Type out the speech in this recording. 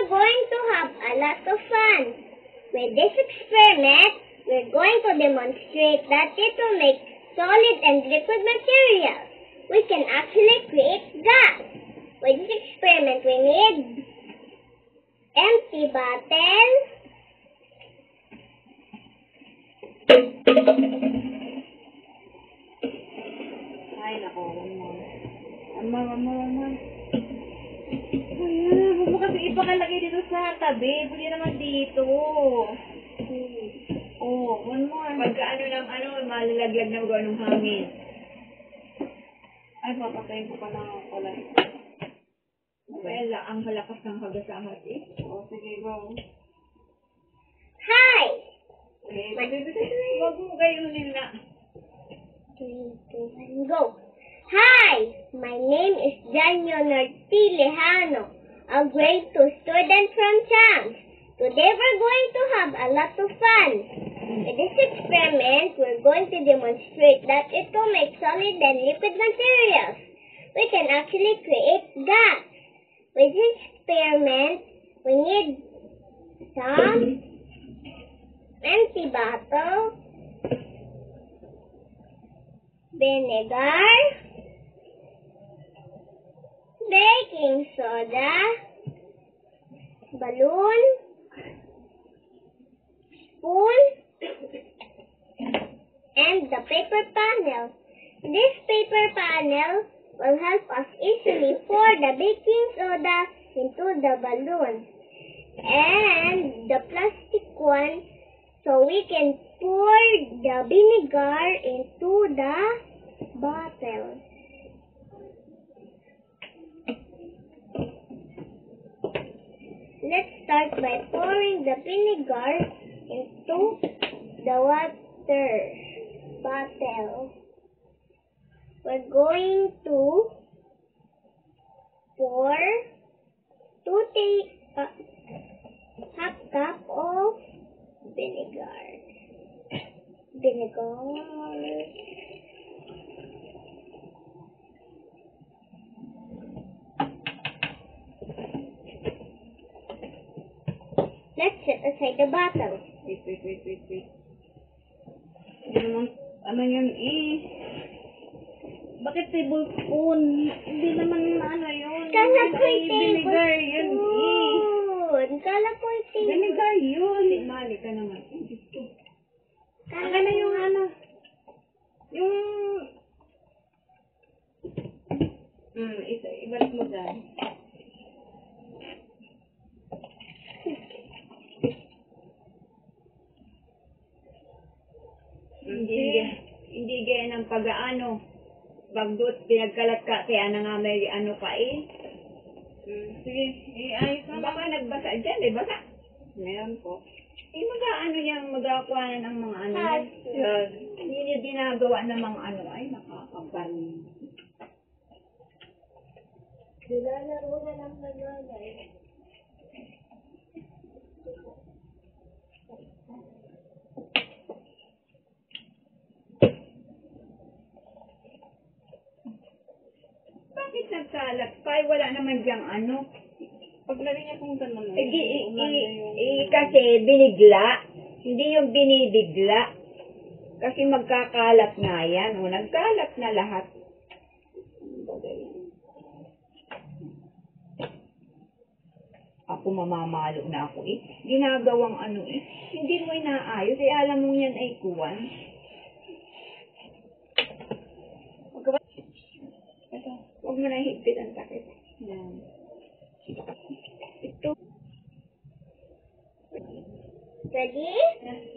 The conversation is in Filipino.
are going to have a lot of fun. With this experiment, we're going to demonstrate that it will make solid and liquid materials. We can actually create gas. With this experiment, we need empty bottle, Ay, nako. Ama. Ayan, huwag mo kasi ipakalagay dito sa tabi. Pwede naman dito. Oh, one more. Pagka malalaglag na magawa ng hangin. Ay, papatayin ko pa lang ako pala. Well, ang halakas ng hagasahat eh. Oh, sige, go. Hi! Huwag mo gayunin na. 3, 2, 1, go! Hi! My name is Janio Lejano, a grade 2 student from Champs. Today we're going to have a lot of fun. With this experiment, we're going to demonstrate that it will make solid and liquid materials. We can actually create gas. With this experiment, we need some empty bottle, vinegar, baking soda, balloon, spoon, and the paper panel. This paper panel will help us easily pour the baking soda into the balloon, and the plastic one so we can pour the vinegar into the bottle. Let's start by pouring the vinegar into the water bottle. We're going to pour half cup of vinegar. Let's set aside the bottle. Wait. Ano yun Bakit tablespoon? Hindi naman yun. Kala ko'y vinegar yun tablespoon. Kala ko'y tablespoon. Vinegar yun. Mali ka naman. Kala na yung Ibalik mo dyan. Hindi gaya ng pag-aano. Bagdot, pinagkalat ka, kaya na nga may ka eh. Sige, ayos na. Baka nagbasa dyan, basa. Meron po. Mag-aano yan, mag-akuha ng mga yan. Yan. Hindi niya ginagawa ng mga ay nakakabar. Nilalaro na lang na nanay. Bakit nagkalat pa? Wala naman diyang Paglagay niya kung gano'n. Kasi binigla. Hindi yung binibigla. Kasi magkakalat na yan. Nagkalat na lahat. Ako mamamalo na ako Ginagawang Hindi mo inaayos. Alam mo yan ay kuwan. Huwag mo na higpit ang sakit. Yan. Ito. Ready? Yes.